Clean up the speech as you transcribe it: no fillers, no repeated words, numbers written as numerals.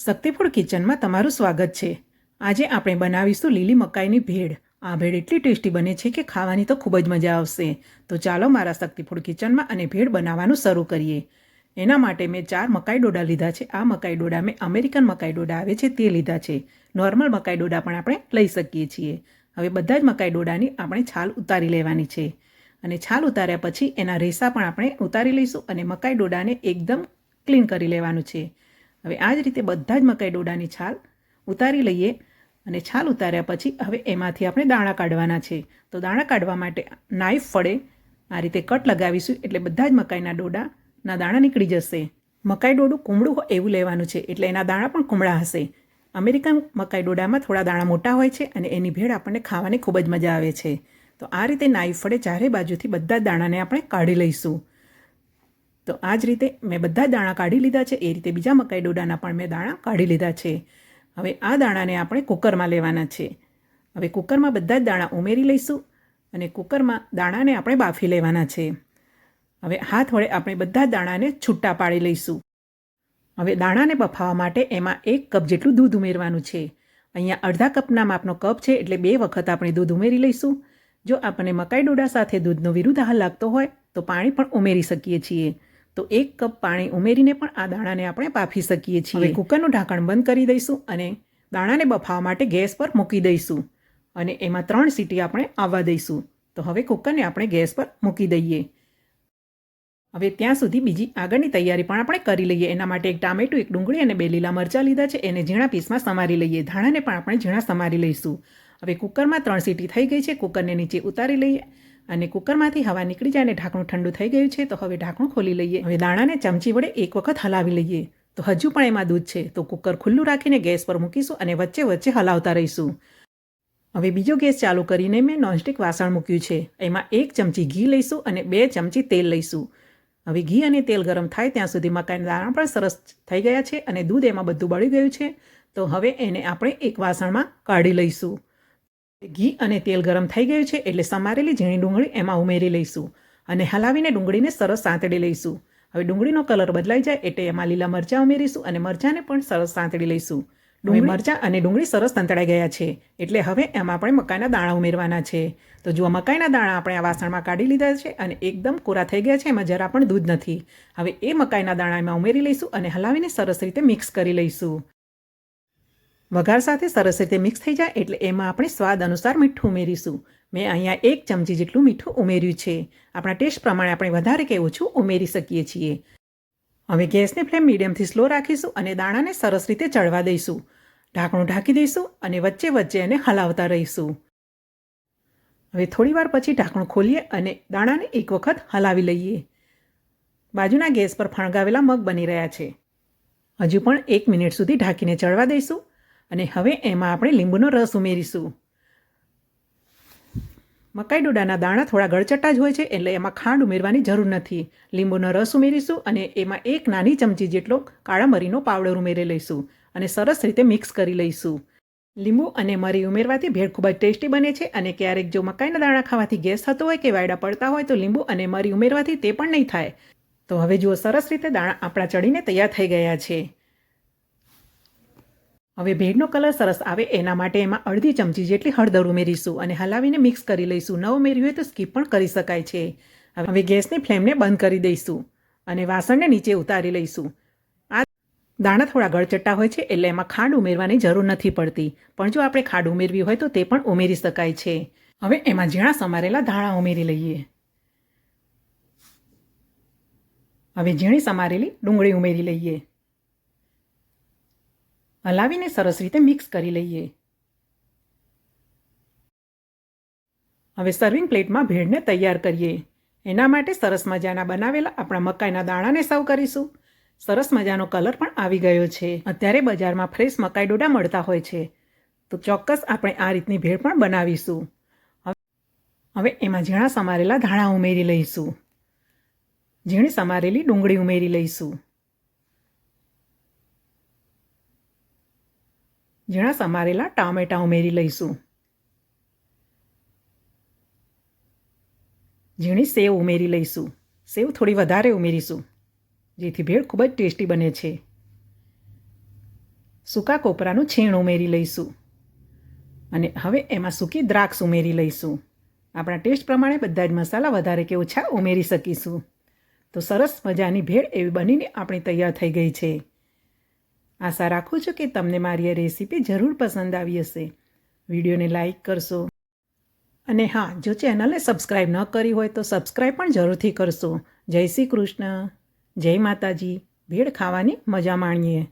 શક્તિ food કિચનમાં તમારું સ્વાગત છે। આજે આપણે બનાવીશું લીલી મકાઈની ભેળ। આ ભેળ એટલી ટેસ્ટી બને છે કે ખાવાની તો ખૂબ જ મજા આવશે। તો ચાલો મારા શક્તિ ફૂડ કિચનમાં અને ભેળ બનાવવાનું શરૂ કરીએ। એના માટે મેં 4 મકાઈ ડોડા લીધા છે। આ મકાઈ ડોડા મેં અમેરિકન મકાઈ ડોડા આવે છે તે લીધા છે। નોર્મલ મકાઈ ડોડા પણ આપણે લઈ શકીએ છીએ। હવે બધા જ મકાઈ ડોડાની આપણે છાલ ઉતારી લેવાની છે અને છાલ ઉતાર્યા પછી એના રેસા પણ આપણે ઉતારી લઈશું અને મકાઈ ડોડાને એકદમ ક્લીન કરી લેવાનું છે। હવે આ જ રીતે બધા જ મકાઈ ડોડાની છાલ ઉતારી લઈએ અને છાલ ઉતાર્યા પછી હવે એમાંથી આપણે દાણા કાઢવાના છે। તો દાણા કાઢવા માટે નાઈફ વડે આ રીતે કટ લગાવીશું એટલે બધા જ મકાઈના ડોડાના દાણા નીકળી જશે। મકાઈ ડોડું કુમળું હોય એવું લેવાનું છે એટલે એના દાણા પણ કુમળા હશે। અમેરિકન મકાઈ ડોડામાં થોડા દાણા મોટા હોય છે અને એની ભેળ આપણને ખાવાની ખૂબ જ મજા આવે છે। તો આ રીતે નાઈફ વડે ચારે બાજુથી બધા જ દાણાને આપણે કાઢી લઈશું। તો આ જ રીતે મેં બધા દાણા કાઢી લીધા છે। એ રીતે બીજા મકાઈ ડોડાના પણ મેં દાણા કાઢી લીધા છે। હવે આ દાણાને આપણે કુકરમાં લેવાના છે। હવે કુકરમાં બધા જ દાણા ઉમેરી લઈશું અને કુકરમાં દાણાને આપણે બાફી લેવાના છે। હવે હાથ વડે આપણે બધા દાણાને છૂટા પાડી લઈશું। હવે દાણાને બફાવવા માટે એમાં 1 કપ જેટલું દૂધ ઉમેરવાનું છે। અહીંયા અડધા કપના માપનો કપ છે એટલે 2 વખત આપણે દૂધ ઉમેરી લઈશું। જો આપણને મકાઈ ડોડા સાથે દૂધનો વિરુદ્ધાહાર લાગતો હોય તો પાણી પણ ઉમેરી શકીએ છીએ। તો 1 કપ પાણી ઉમેરીને પણ આ દાણાને આપણે બાફી શકીએ છીએ। હવે કુકરનું ઢાંકણ બંધ કરી દઈશું અને દાણાને બફાવવા માટે ગેસ પર મૂકી દઈશું અને એમાં 3 સીટી આપણે આવવા દઈશું। તો હવે કુકરને આપણે ગેસ પર મૂકી દઈએ। હવે ત્યાં સુધી બીજી આગળની તૈયારી પણ આપણે કરી લઈએ। એના માટે 1 ટામેટું, 1 ડુંગળી અને 2 લીલા મરચાં લીધા છે। એને ઝીણા પીસમાં સમારી લઈએ। ધાણાને પણ આપણે ઝીણા સમારી લઈશું। હવે કુકરમાં 3 સીટી થઈ ગઈ છે। કુકરને નીચે ઉતારી લઈએ અને કુકરમાંથી હવા નીકળી જાય અને ઢાંકણું ઠંડુ થઈ ગયું છે। તો હવે ઢાંકણું ખોલી લઈએ। હવે દાણાને ચમચી વડે 1 વખત હલાવી લઈએ। તો હજુ પણ એમાં દૂધ છે તો કુકર ખુલ્લું રાખીને ગેસ પર મૂકીશું અને વચ્ચે વચ્ચે હલાવતા રહીશું। હવે બીજો ગેસ ચાલુ કરીને મેં નોનસ્ટિક વાસણ મૂક્યું છે। એમાં 1 ચમચી ઘી લઈશું અને 2 ચમચી તેલ લઈશું। હવે ઘી અને તેલ ગરમ થાય ત્યાં સુધી મકાઈના દાણા પણ સરસ થઈ ગયા છે અને દૂધ એમાં બધું બળી ગયું છે। તો હવે એને આપણે એક વાસણમાં કાઢી લઈશું। ઘી અને તેલ ગરમ થઈ ગયું છે એટલે સમારેલી ઝીણી ડુંગળી એમાં ઉમેરી લઈશું અને હલાવીને ડુંગળીને સરસ સાંતળી લઈશું। હવે ડુંગળીનો કલર બદલાઈ જાય એટલે એમાં લીલા મરચાં ઉમેરીશું અને મરચાંને પણ સરસ સાંતળી લઈશું। મરચાં અને ડુંગળી સરસ તંતળાઈ ગયા છે એટલે હવે એમાં આપણે મકાઈના દાણા ઉમેરવાના છે। તો જો મકાઈના દાણા આપણે આ વાસણમાં કાઢી લીધા છે અને એકદમ કોરા થઈ ગયા છે, એમાં જરા પણ દૂધ નથી। હવે એ મકાઈના દાણા એમાં ઉમેરી લઈશું અને હલાવીને સરસ રીતે મિક્સ કરી લઈશું। વઘાર સાથે સરસ રીતે મિક્સ થઈ જાય એટલે એમાં આપણે સ્વાદ અનુસાર મીઠું ઉમેરીશું। મેં અહીંયા 1 ચમચી જેટલું મીઠું ઉમેર્યું છે। આપણા ટેસ્ટ પ્રમાણે આપણે વધારે કે ઓછું ઉમેરી શકીએ છીએ। હવે ગેસની ફ્લેમ મીડિયમથી સ્લો રાખીશું અને દાણાને સરસ રીતે ચડવા દઈશું। ઢાંકણું ઢાંકી દઈશું અને વચ્ચે વચ્ચે એને હલાવતા રહીશું। હવે થોડીવાર પછી ઢાંકણું ખોલીએ અને દાણાને 1 વખત હલાવી લઈએ। બાજુના ગેસ પર ફણગાવેલા મગ બની રહ્યા છે। હજુ પણ 1 મિનિટ સુધી ઢાંકીને ચડવા દઈશું અને હવે એમાં આપણે લીંબુનો રસ ઉમેરીશું। મકાઈ ડોડાના દાણા થોડા ગળચટ્ટા જ હોય છે એટલે એમાં ખાંડ ઉમેરવાની જરૂર નથી। લીંબુનો રસ ઉમેરીશું અને એમાં 1 નાની ચમચી જેટલો કાળા મરીનો પાવડર ઉમેરી લઈશું અને સરસ રીતે મિક્સ કરી લઈશું। લીંબુ અને મરી ઉમેરવાથી ભેળ ખૂબ જ ટેસ્ટી બને છે અને ક્યારેક જો મકાઈના દાણા ખાવાથી ગેસ થતો હોય કે વાયડા પડતા હોય તો લીંબુ અને મરી ઉમેરવાથી તે પણ નહીં થાય। તો હવે જુઓ સરસ રીતે દાણા આપણા ચડીને તૈયાર થઈ ગયા છે। હવે ભેળનો કલર સરસ આવે એના માટે એમાં અડધી ચમચી જેટલી હળદર ઉમેરીશું અને હલાવીને મિક્સ કરી લઈશું। ન ઉમેર્યું હોય તો સ્કીપ પણ કરી શકાય છે। હવે ગેસની ફ્લેમને બંધ કરી દઈશું અને વાસણને નીચે ઉતારી લઈશું। આ દાણા થોડા ગળચટ્ટા હોય છે એટલે એમાં ખાંડ ઉમેરવાની જરૂર નથી પડતી, પણ જો આપણે ખાંડ ઉમેરવી હોય તો તે પણ ઉમેરી શકાય છે। હવે એમાં ઝીણા સમારેલા ધાણા ઉમેરી લઈએ। હવે ઝીણી સમારેલી ડુંગળી ઉમેરી લઈએ। હલાવીને સરસ રીતે મિક્સ કરી લઈએ। હવે સર્વિંગ પ્લેટમાં ભેળને તૈયાર કરીએ। એના માટે સરસ મજાના બનાવેલા આપણા મકાઈના દાણાને સર્વ કરીશું। સરસ મજાનો કલર પણ આવી ગયો છે। અત્યારે બજારમાં ફ્રેશ મકાઈ ડોડા મળતા હોય છે, તો ચોક્કસ આપણે આ રીતની ભેળ પણ બનાવીશું। હવે એમાં ઝીણા સમારેલા ધાણા ઉમેરી લઈશું। ઝીણી સમારેલી ડુંગળી ઉમેરી લઈશું। ઝીણા સમારેલા ટામેટાં ઉમેરી લઈશું। ઝીણી સેવ ઉમેરી લઈશું। સેવ થોડી વધારે ઉમેરીશું જેથી ભેળ ખૂબ જ ટેસ્ટી બને છે। સૂકા કોપરાનું છીણ ઉમેરી લઈશું અને હવે એમાં સૂકી દ્રાક્ષ ઉમેરી લઈશું. આપણા ટેસ્ટ પ્રમાણે બધા જ મસાલા વધારે કે ઓછા ઉમેરી શકીશું. તો સરસ મજાની ભેળ એવી બનીને આપણી તૈયાર થઈ ગઈ છે. આશા રાખું છું કે તમને મારી આ રેસીપી જરૂર પસંદ આવી હશે. વિડીયોને લાઈક કરશો અને હા, જો ચેનલને સબસ્ક્રાઈબ ન કરી હોય તો સબસ્ક્રાઈબ પણ જરૂરથી કરશો. જય શ્રી કૃષ્ણ, જય માતાજી. ભેળ ખાવાની મજા માણીએ.